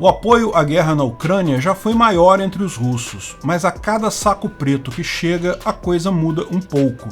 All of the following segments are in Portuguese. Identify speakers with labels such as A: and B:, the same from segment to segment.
A: O apoio à guerra na Ucrânia já foi maior entre os russos, mas a cada saco preto que chega, a coisa muda um pouco.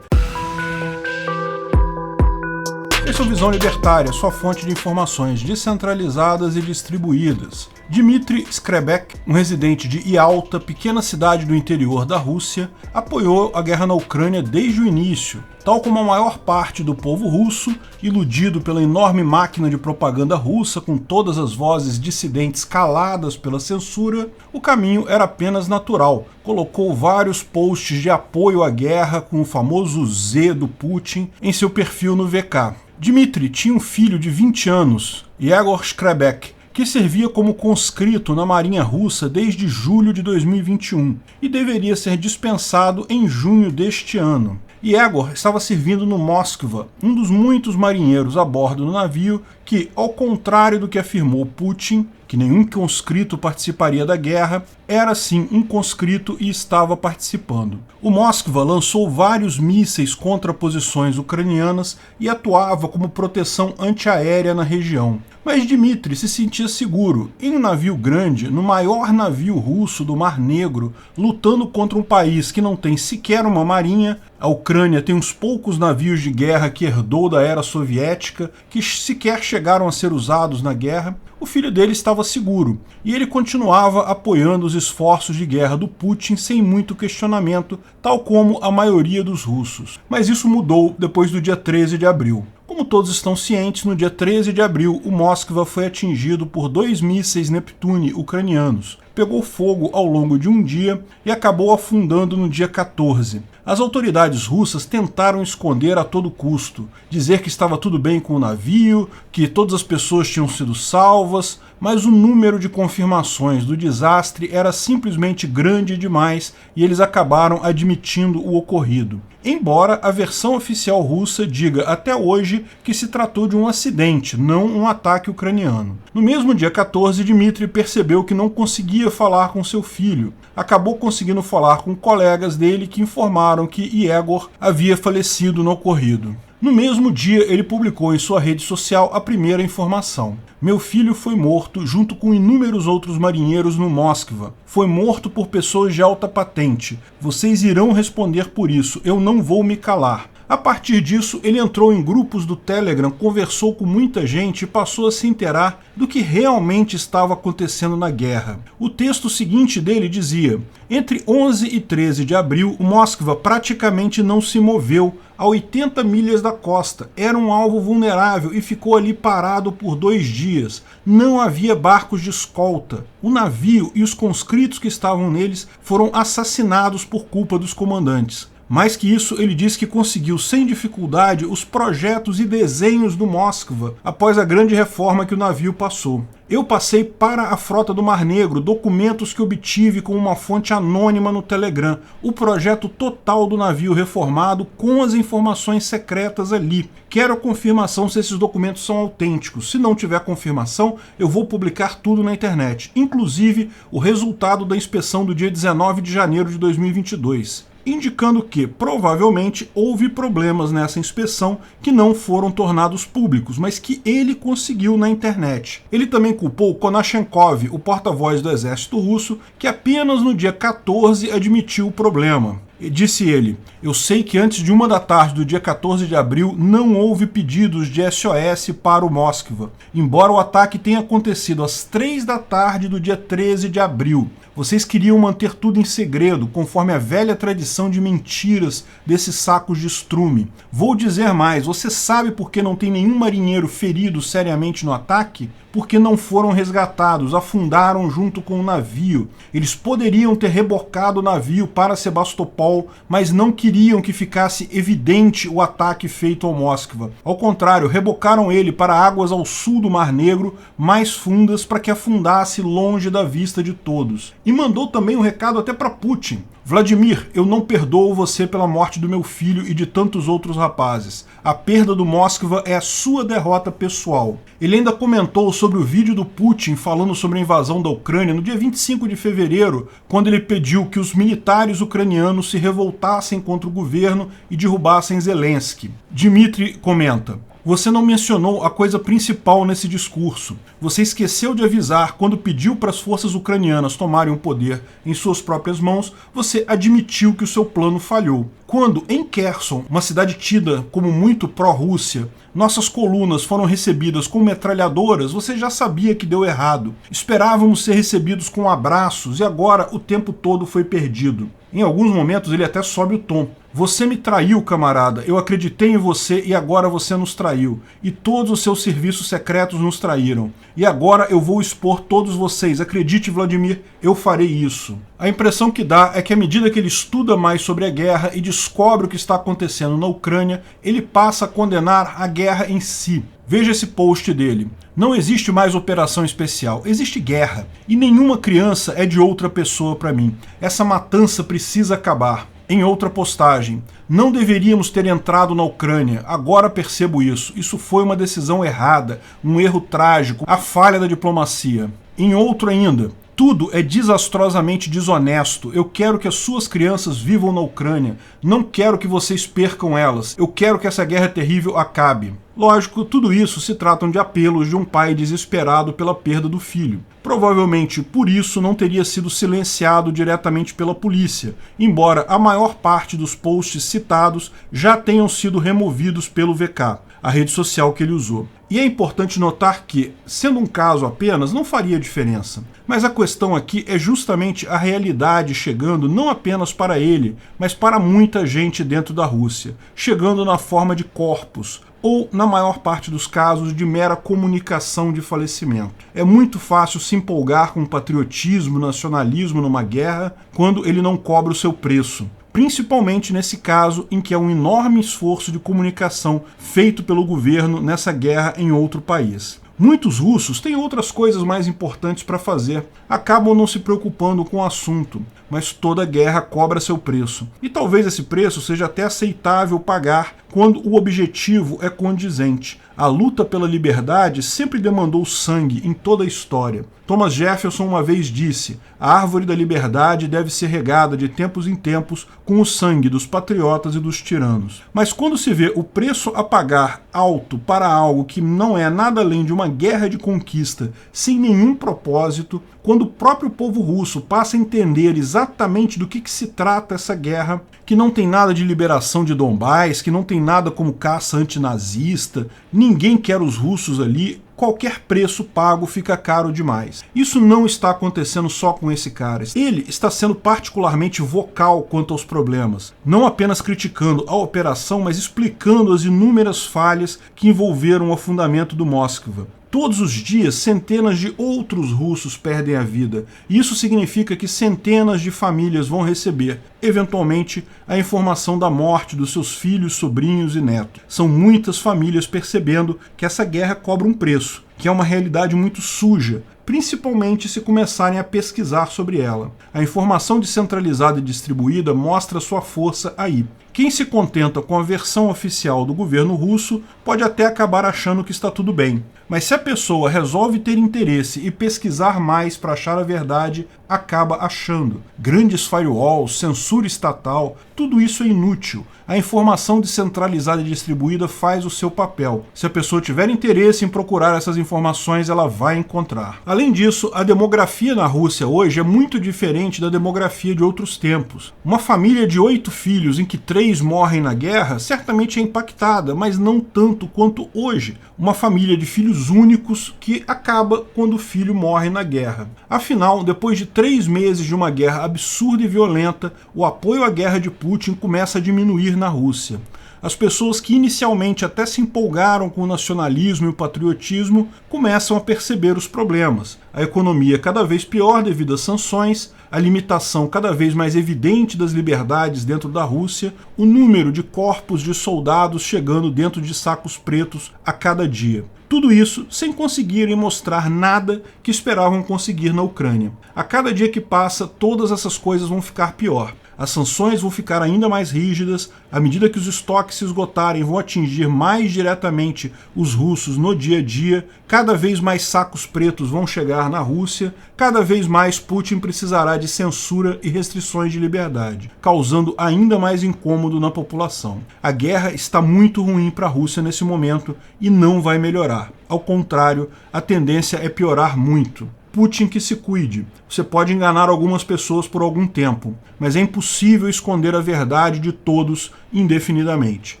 A: Esse é o Visão Libertária, sua fonte de informações descentralizadas e distribuídas. Dmitry Skrebek, um residente de Yalta, pequena cidade do interior da Rússia, apoiou a guerra na Ucrânia desde o início. Tal como a maior parte do povo russo, iludido pela enorme máquina de propaganda russa com todas as vozes dissidentes caladas pela censura, o caminho era apenas natural. Colocou vários posts de apoio à guerra com o famoso Z do Putin em seu perfil no VK. Dmitry tinha um filho de 20 anos, Yegor Skrebek, que servia como conscrito na Marinha Russa desde julho de 2021 e deveria ser dispensado em junho deste ano. Yegor estava servindo no Moskva, um dos muitos marinheiros a bordo do navio que, ao contrário do que afirmou Putin, que nenhum conscrito participaria da guerra, era sim um conscrito e estava participando. O Moskva lançou vários mísseis contra posições ucranianas e atuava como proteção antiaérea na região. Mas Dmitry se sentia seguro em um navio grande, no maior navio russo do Mar Negro, lutando contra um país que não tem sequer uma marinha. A Ucrânia tem uns poucos navios de guerra que herdou da era soviética, que sequer chegaram a ser usados na guerra. O filho dele estava seguro, e ele continuava apoiando os esforços de guerra do Putin sem muito questionamento, tal como a maioria dos russos. Mas isso mudou depois do dia 13 de abril. Como todos estão cientes, no dia 13 de abril, o Moskva foi atingido por 2 mísseis Neptune ucranianos. Pegou fogo ao longo de um dia e acabou afundando no dia 14. As autoridades russas tentaram esconder a todo custo, dizer que estava tudo bem com o navio, que todas as pessoas tinham sido salvas, mas o número de confirmações do desastre era simplesmente grande demais e eles acabaram admitindo o ocorrido. Embora a versão oficial russa diga até hoje que se tratou de um acidente, não um ataque ucraniano. No mesmo dia 14, Dmitry percebeu que não conseguia falar com seu filho. Acabou conseguindo falar com colegas dele que informaram que Yegor havia falecido no ocorrido. No mesmo dia, ele publicou em sua rede social a primeira informação. Meu filho foi morto junto com inúmeros outros marinheiros no Moskva. Foi morto por pessoas de alta patente. Vocês irão responder por isso, eu não vou me calar. A partir disso, ele entrou em grupos do Telegram, conversou com muita gente e passou a se inteirar do que realmente estava acontecendo na guerra. O texto seguinte dele dizia: entre 11 e 13 de abril, o Moskva praticamente não se moveu a 80 milhas da costa. Era um alvo vulnerável e ficou ali parado por 2 dias. Não havia barcos de escolta. O navio e os conscritos que estavam neles foram assassinados por culpa dos comandantes. Mais que isso, ele diz que conseguiu sem dificuldade os projetos e desenhos do Moskva após a grande reforma que o navio passou. Eu passei para a frota do Mar Negro documentos que obtive com uma fonte anônima no Telegram, o projeto total do navio reformado com as informações secretas ali. Quero a confirmação se esses documentos são autênticos. Se não tiver confirmação, eu vou publicar tudo na internet, inclusive o resultado da inspeção do dia 19 de janeiro de 2022. Indicando que, provavelmente, houve problemas nessa inspeção que não foram tornados públicos, mas que ele conseguiu na internet. Ele também culpou Konashenkov, o porta-voz do exército russo, que apenas no dia 14 admitiu o problema. Disse ele: eu sei que antes de 1 da tarde do dia 14 de abril não houve pedidos de SOS para o Moskva, embora o ataque tenha acontecido às 3 da tarde do dia 13 de abril. Vocês queriam manter tudo em segredo, conforme a velha tradição de mentiras desses sacos de estrume. Vou dizer mais, você sabe por que não tem nenhum marinheiro ferido seriamente no ataque? Porque não foram resgatados, afundaram junto com o navio. Eles poderiam ter rebocado o navio para Sebastopol, mas não queriam que ficasse evidente o ataque feito ao Moskva. Ao contrário, rebocaram ele para águas ao sul do Mar Negro, mais fundas, para que afundasse longe da vista de todos. E mandou também um recado até para Putin. Vladimir, eu não perdoo você pela morte do meu filho e de tantos outros rapazes. A perda do Moskva é a sua derrota pessoal. Ele ainda comentou sobre o vídeo do Putin falando sobre a invasão da Ucrânia no dia 25 de fevereiro, quando ele pediu que os militares ucranianos se revoltassem contra o governo e derrubassem Zelensky. Dmitry comenta: Você não mencionou a coisa principal nesse discurso. Você esqueceu de avisar quando pediu para as forças ucranianas tomarem o poder em suas próprias mãos, você admitiu que o seu plano falhou. Quando, em Kherson, uma cidade tida como muito pró-Rússia, nossas colunas foram recebidas com metralhadoras, você já sabia que deu errado. Esperávamos ser recebidos com abraços e agora o tempo todo foi perdido. Em alguns momentos ele até sobe o tom. Você me traiu, camarada. Eu acreditei em você e agora você nos traiu. E todos os seus serviços secretos nos traíram. E agora eu vou expor todos vocês. Acredite, Vladimir, eu farei isso. A impressão que dá é que à medida que ele estuda mais sobre a guerra e descobre o que está acontecendo na Ucrânia, ele passa a condenar a guerra em si. Veja esse post dele. Não existe mais operação especial, existe guerra. E nenhuma criança é de outra pessoa para mim. Essa matança precisa acabar. Em outra postagem, não deveríamos ter entrado na Ucrânia, agora percebo isso. Isso foi uma decisão errada, um erro trágico, a falha da diplomacia. Em outro ainda, tudo é desastrosamente desonesto. Eu quero que as suas crianças vivam na Ucrânia. Não quero que vocês percam elas. Eu quero que essa guerra terrível acabe. Lógico, tudo isso se tratam de apelos de um pai desesperado pela perda do filho. Provavelmente por isso não teria sido silenciado diretamente pela polícia, embora a maior parte dos posts citados já tenham sido removidos pelo VK, a rede social que ele usou. E é importante notar que, sendo um caso apenas, não faria diferença. Mas a questão aqui é justamente a realidade chegando não apenas para ele, mas para muita gente dentro da Rússia, chegando na forma de corpos, ou, na maior parte dos casos, de mera comunicação de falecimento. É muito fácil se empolgar com patriotismo, nacionalismo numa guerra, quando ele não cobra o seu preço. Principalmente nesse caso em que é um enorme esforço de comunicação feito pelo governo nessa guerra em outro país. Muitos russos têm outras coisas mais importantes para fazer, acabam não se preocupando com o assunto, mas toda guerra cobra seu preço. E talvez esse preço seja até aceitável pagar quando o objetivo é condizente. A luta pela liberdade sempre demandou sangue em toda a história. Thomas Jefferson uma vez disse: a árvore da liberdade deve ser regada de tempos em tempos com o sangue dos patriotas e dos tiranos. Mas quando se vê o preço a pagar alto para algo que não é nada além de uma guerra de conquista sem nenhum propósito, quando o próprio povo russo passa a entender exatamente do que se trata essa guerra, que não tem nada de liberação de Donbás, que não tem nada como caça antinazista, ninguém quer os russos ali, qualquer preço pago fica caro demais. Isso não está acontecendo só com esse cara. Ele está sendo particularmente vocal quanto aos problemas, não apenas criticando a operação, mas explicando as inúmeras falhas que envolveram o afundamento do Moskva. Todos os dias, centenas de outros russos perdem a vida, e isso significa que centenas de famílias vão receber, eventualmente, a informação da morte dos seus filhos, sobrinhos e netos. São muitas famílias percebendo que essa guerra cobra um preço, que é uma realidade muito suja, principalmente se começarem a pesquisar sobre ela. A informação descentralizada e distribuída mostra sua força aí. Quem se contenta com a versão oficial do governo russo pode até acabar achando que está tudo bem. Mas se a pessoa resolve ter interesse e pesquisar mais para achar a verdade, acaba achando. Grandes firewalls, censura estatal, tudo isso é inútil. A informação descentralizada e distribuída faz o seu papel. Se a pessoa tiver interesse em procurar essas informações, ela vai encontrar. Além disso, a demografia na Rússia hoje é muito diferente da demografia de outros tempos. Uma família de 8 filhos em que 3 morrem na guerra certamente é impactada, mas não tanto quanto hoje. Uma família de filhos únicos que acaba quando o filho morre na guerra. Afinal, depois de 3 meses de uma guerra absurda e violenta, o apoio à guerra de Putin começa a diminuir na Rússia. As pessoas que inicialmente até se empolgaram com o nacionalismo e o patriotismo começam a perceber os problemas. A economia cada vez pior devido às sanções, a limitação cada vez mais evidente das liberdades dentro da Rússia, o número de corpos de soldados chegando dentro de sacos pretos a cada dia. Tudo isso sem conseguirem mostrar nada que esperavam conseguir na Ucrânia. A cada dia que passa, todas essas coisas vão ficar pior. As sanções vão ficar ainda mais rígidas, à medida que os estoques se esgotarem, vão atingir mais diretamente os russos no dia a dia, cada vez mais sacos pretos vão chegar na Rússia, cada vez mais Putin precisará de censura e restrições de liberdade, causando ainda mais incômodo na população. A guerra está muito ruim para a Rússia nesse momento e não vai melhorar. Ao contrário, a tendência é piorar muito. Putin que se cuide. Você pode enganar algumas pessoas por algum tempo, mas é impossível esconder a verdade de todos indefinidamente.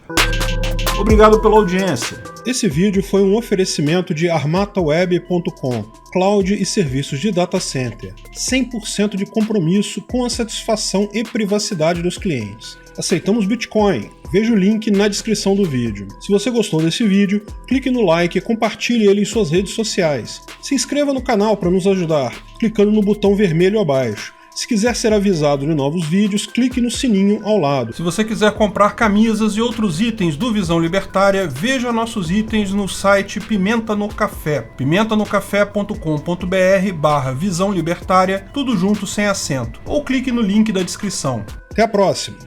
A: Obrigado pela audiência. Esse vídeo foi um oferecimento de armataweb.com, cloud e serviços de data center. 100% de compromisso com a satisfação e privacidade dos clientes. Aceitamos Bitcoin. Veja o link na descrição do vídeo. Se você gostou desse vídeo, clique no like e compartilhe ele em suas redes sociais. Se inscreva no canal para nos ajudar, clicando no botão vermelho abaixo. Se quiser ser avisado de novos vídeos, clique no sininho ao lado. Se você quiser comprar camisas e outros itens do Visão Libertária, veja nossos itens no site Pimenta no Café, pimentanocafé.com.br/Visão Libertária, tudo junto sem acento, ou clique no link da descrição. Até a próxima!